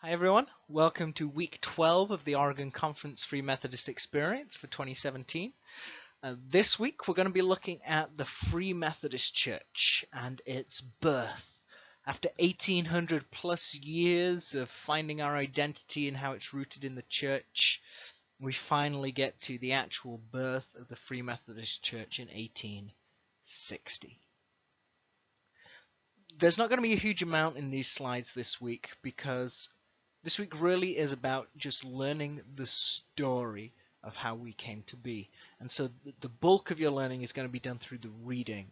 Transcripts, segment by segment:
Hi everyone, welcome to week 12 of the Oregon Conference Free Methodist Experience for 2017. This week we're going to be looking at the Free Methodist Church and its birth. After 1800 plus years of finding our identity and how it's rooted in the church, we finally get to the actual birth of the Free Methodist Church in 1860. There's not going to be a huge amount in these slides this week because this week really is about just learning the story of how we came to be. And so the bulk of your learning is going to be done through the reading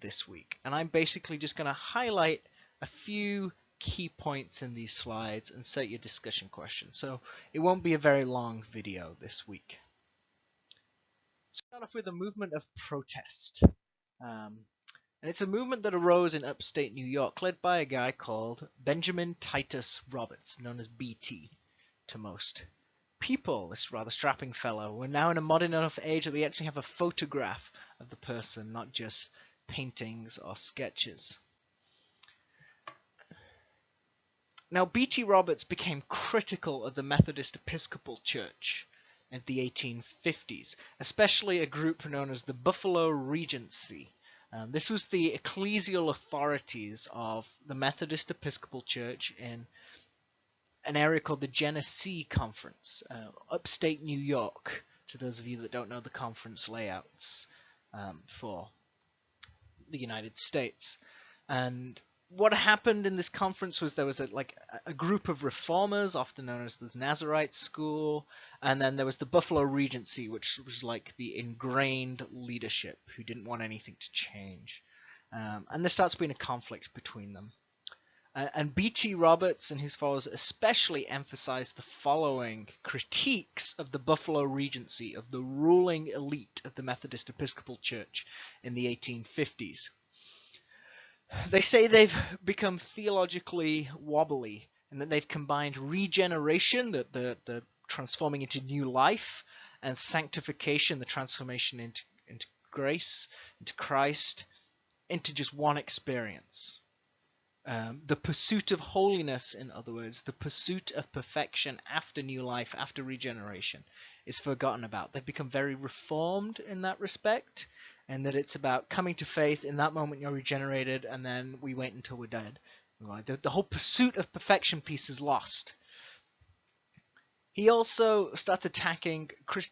this week. And I'm basically just going to highlight a few key points in these slides and set your discussion questions. So it won't be a very long video this week. Let's start off with a movement of protest. And it's a movement that arose in upstate New York, led by a guy called Benjamin Titus Roberts, known as BT to most people. This rather strapping fellow. We're now in a modern enough age that we actually have a photograph of the person, not just paintings or sketches. Now, BT Roberts became critical of the Methodist Episcopal Church in the 1850s, especially a group known as the Buffalo Regency. This was the ecclesial authorities of the Methodist Episcopal Church in an area called the Genesee Conference, upstate New York, to those of you that don't know the conference layouts for the United States. And what happened in this conference was there was a group of reformers, often known as the Nazarite School, and then there was the Buffalo Regency, which was like the ingrained leadership who didn't want anything to change. And there starts being a conflict between them. And B.T. Roberts and his followers especially emphasized the following critiques of the Buffalo Regency, of the ruling elite of the Methodist Episcopal Church in the 1850s. They say they've become theologically wobbly and that they've combined regeneration, the transforming into new life, and sanctification, the transformation into grace, into Christ, into just one experience. The pursuit of holiness, in other words, the pursuit of perfection after new life, after regeneration, is forgotten about. They've become very reformed in that respect, and that it's about coming to faith. In that moment you're regenerated, and then we wait until we're dead. The whole pursuit of perfection piece is lost. He also starts attacking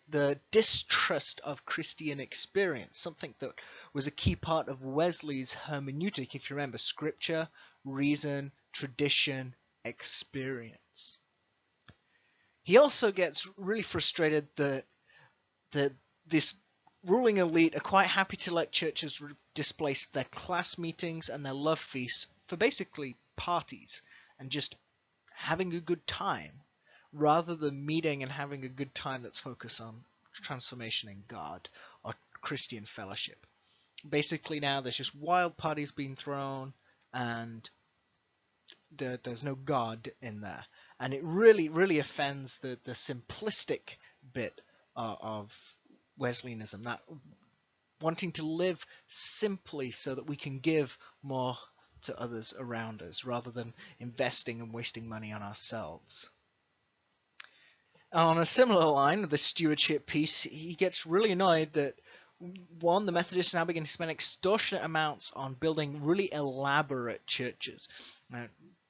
the distrust of Christian experience, something that was a key part of Wesley's hermeneutic, if you remember: scripture, reason, tradition, experience. He also gets really frustrated that this ruling elite are quite happy to let churches displace their class meetings and their love feasts for basically parties and just having a good time, rather than meeting and having a good time that's focused on transformation in God or Christian fellowship. Basically now there's just wild parties being thrown and there's no God in there. And it really, really offends the simplistic bit of Wesleyanism, that wanting to live simply so that we can give more to others around us rather than investing and wasting money on ourselves. On a similar line, the stewardship piece, he gets really annoyed that, one, the Methodists now begin to spend extortionate amounts on building really elaborate churches. Now,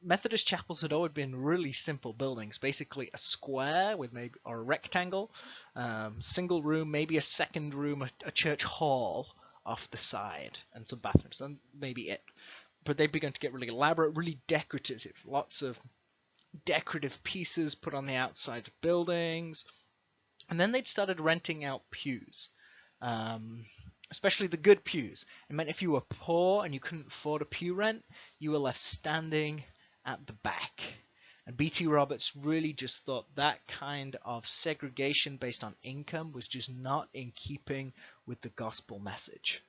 Methodist chapels had always been really simple buildings, basically a square with maybe, or a rectangle, single room, maybe a second room, a church hall off the side, and some bathrooms, and maybe it. But they've begun to get really elaborate, really decorative, lots of decorative pieces put on the outside of buildings. And then they'd started renting out pews, especially the good pews. It meant if you were poor and you couldn't afford a pew rent, you were left standing at the back. And B.T. Roberts really just thought that kind of segregation based on income was just not in keeping with the gospel message,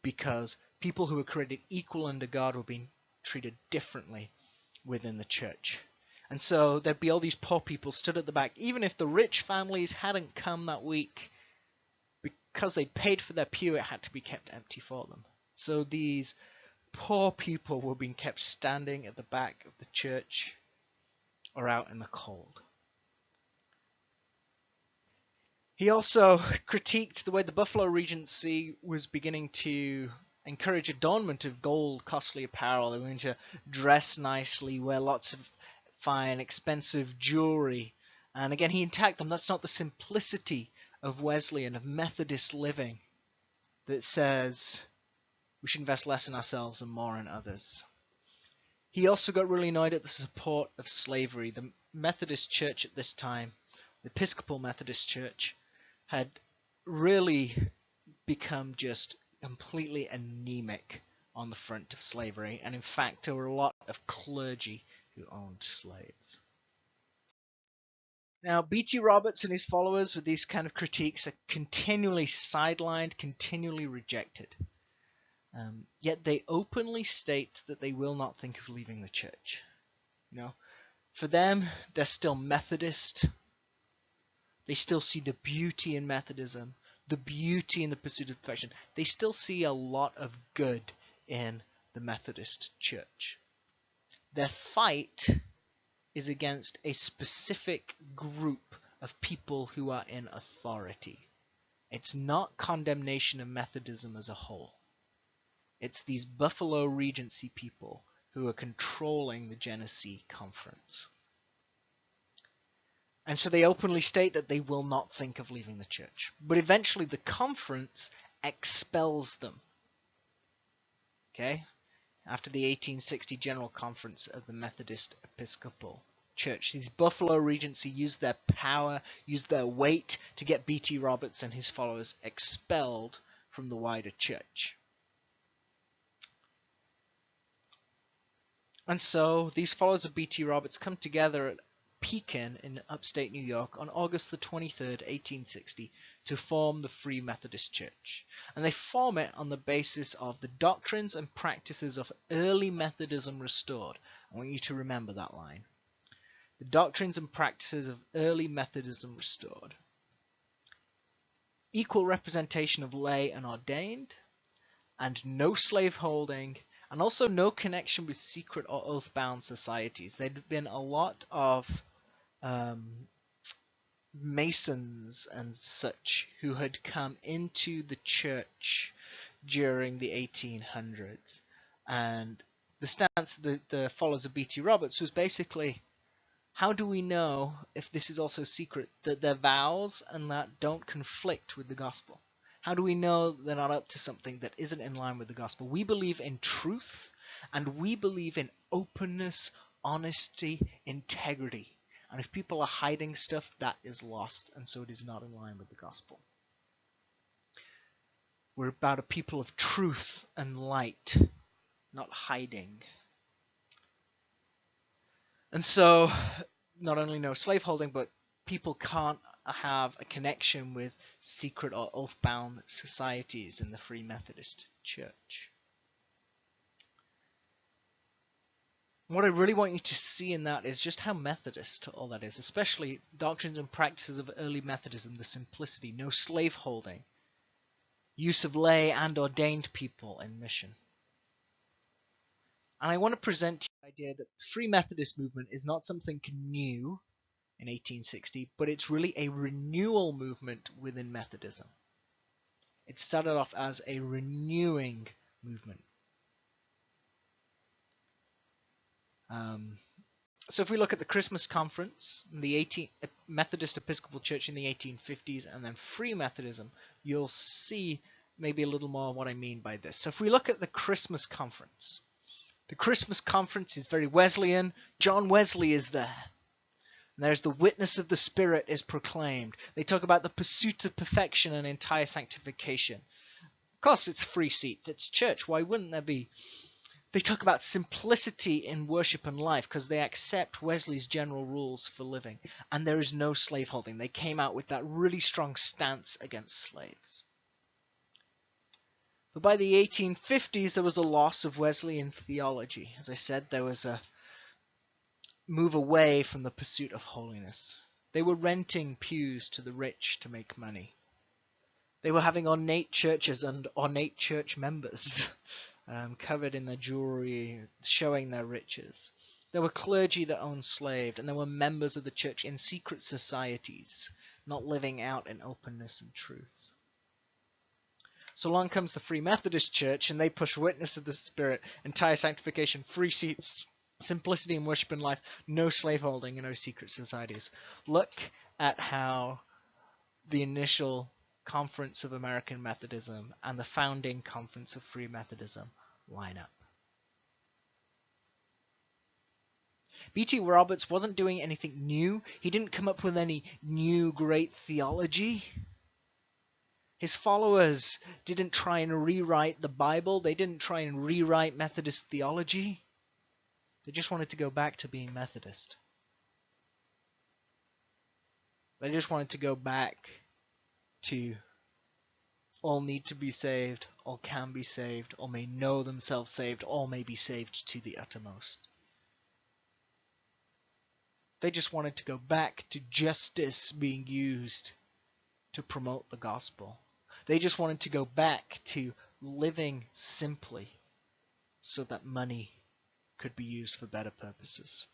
because people who were created equal under God were being treated differently within the church. And so there'd be all these poor people stood at the back, even if the rich families hadn't come that week. Because they paid for their pew, it had to be kept empty for them. So these poor people were being kept standing at the back of the church. or out in the cold. He also critiqued the way the Buffalo Regency was beginning to encourage adornment of gold, costly apparel. They were going to dress nicely, wear lots of fine, expensive jewelry. And again, he attacked them. That's not the simplicity of Wesleyan, of Methodist living, that says we should invest less in ourselves and more in others. He also got really annoyed at the support of slavery. The Methodist Church at this time, the Episcopal Methodist Church, had really become just completely anemic on the front of slavery, and in fact there were a lot of clergy who owned slaves. Now, B.T. Roberts and his followers with these kind of critiques are continually sidelined, continually rejected. Yet they openly state that they will not think of leaving the church. For them, they're still Methodist. They still see the beauty in Methodism, the beauty in the pursuit of perfection. They still see a lot of good in the Methodist Church. Their fight is against a specific group of people who are in authority. It's not condemnation of Methodism as a whole. It's these Buffalo Regency people who are controlling the Genesee Conference. And so they openly state that they will not think of leaving the church. But eventually the conference expels them. Okay? After the 1860 General Conference of the Methodist Episcopal Church, these Buffalo Regency used their power, used their weight to get B.T. Roberts and his followers expelled from the wider church. And so these followers of B.T. Roberts come together at Pekin in upstate New York on August the 23rd, 1860, to form the Free Methodist Church. And they form it on the basis of the doctrines and practices of early Methodism restored. I want you to remember that line. The doctrines and practices of early Methodism restored. Equal representation of lay and ordained, and no slaveholding, and also no connection with secret or oath-bound societies. There'd been a lot of Masons and such who had come into the church during the 1800s, and the stance of the followers of B.T. Roberts was basically, how do we know if this is also secret, that their vows and that don't conflict with the gospel? How do we know they're not up to something that isn't in line with the gospel? We believe in truth, and we believe in openness, honesty, integrity. And if people are hiding stuff, that is lost, and so it is not in line with the gospel. We're about a people of truth and light, not hiding. And so, not only no slaveholding, but people can't have a connection with secret or oath-bound societies in the Free Methodist Church. What I really want you to see in that is just how Methodist all that is, especially doctrines and practices of early Methodism, the simplicity, no slaveholding, use of lay and ordained people in mission. And I want to present to you the idea that the Free Methodist movement is not something new in 1860, but it's really a renewal movement within Methodism. It started off as a renewing movement. So if we look at the Christmas Conference, the Methodist Episcopal Church in the 1850s, and then Free Methodism, you'll see maybe a little more of what I mean by this. So if we look at the Christmas Conference, the Christmas Conference is very Wesleyan. John Wesley is there. And there's the witness of the Spirit is proclaimed. They talk about the pursuit of perfection and entire sanctification. Of course, it's free seats. It's church. Why wouldn't there be? They talk about simplicity in worship and life because they accept Wesley's general rules for living. And there is no slaveholding. They came out with that really strong stance against slaves. But by the 1850s, there was a loss of Wesleyan theology. As I said, there was a move away from the pursuit of holiness. They were renting pews to the rich to make money. They were having ornate churches and ornate church members covered in their jewelry, showing their riches. There were clergy that owned slaves, and there were members of the church in secret societies, not living out in openness and truth. So along comes the Free Methodist Church, and they push witness of the Spirit, entire sanctification, free seats, simplicity in worship and life, no slaveholding, and no secret societies. Look at how the initial Conference of American Methodism and the founding Conference of Free Methodism line up. B.T. Roberts wasn't doing anything new. He didn't come up with any new great theology. His followers didn't try and rewrite the Bible. They didn't try and rewrite Methodist theology. They just wanted to go back to being Methodist. They just wanted to go back to all need to be saved, all can be saved, all may know themselves saved, all may be saved to the uttermost. They just wanted to go back to justice being used to promote the gospel. They just wanted to go back to living simply so that money could be used for better purposes.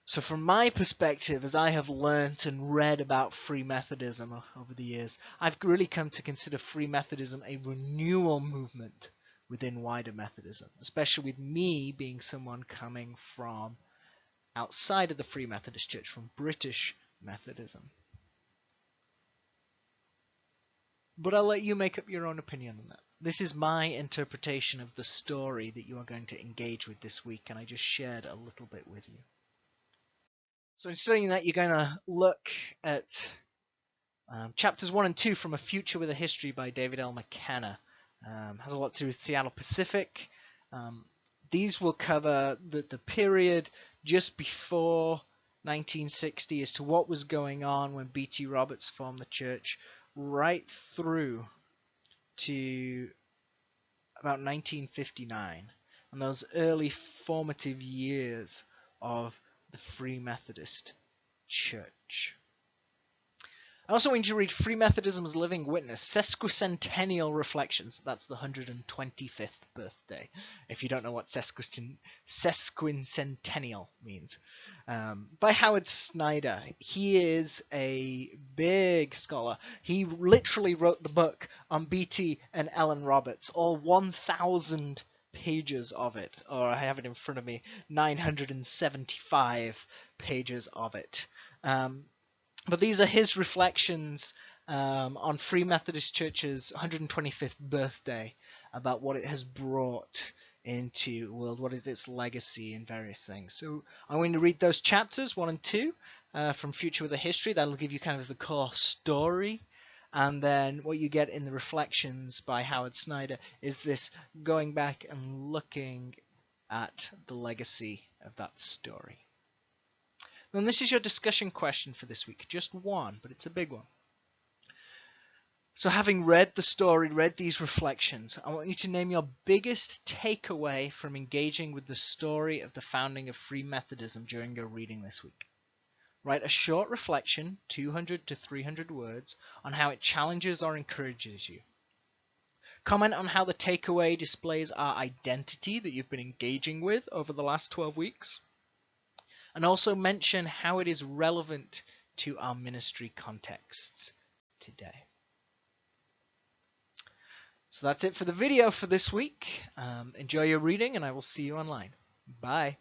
So from my perspective, as I have learnt and read about Free Methodism over the years, I've really come to consider Free Methodism a renewal movement within wider Methodism, especially with me being someone coming from outside of the Free Methodist Church, from British Methodism. But I'll let you make up your own opinion on that. This is my interpretation of the story that you are going to engage with this week, and I just shared a little bit with you. So in studying that, you're going to look at chapters 1 and 2 from A Future with a History by David L. McKenna. Has a lot to do with Seattle Pacific. These will cover the period just before 1960 as to what was going on when B.T. Roberts formed the church, right through to about 1959, and those early formative years of the Free Methodist Church. I also want you to read Free Methodism's Living Witness, Sesquicentennial Reflections. That's the 125th birthday, if you don't know what sesquicentennial means. By Howard Snyder. He is a big scholar. He literally wrote the book on B.T. and Ellen Roberts, all 1,000 pages of it, or I have it in front of me, 975 pages of it. But these are his reflections on Free Methodist Church's 125th birthday, about what it has brought into the world, what is its legacy and various things. So I'm going to read those chapters 1 and 2 from Future with a History. That'll give you kind of the core story. And then what you get in the reflections by Howard Snyder is this going back and looking at the legacy of that story. And this is your discussion question for this week. Just one, but it's a big one. So having read the story, read these reflections, I want you to name your biggest takeaway from engaging with the story of the founding of Free Methodism during your reading this week. Write a short reflection, 200 to 300 words, on how it challenges or encourages you. Comment on how the takeaway displays our identity that you've been engaging with over the last 12 weeks. And also mention how it is relevant to our ministry contexts today. So that's it for the video for this week. Enjoy your reading, and I will see you online. Bye.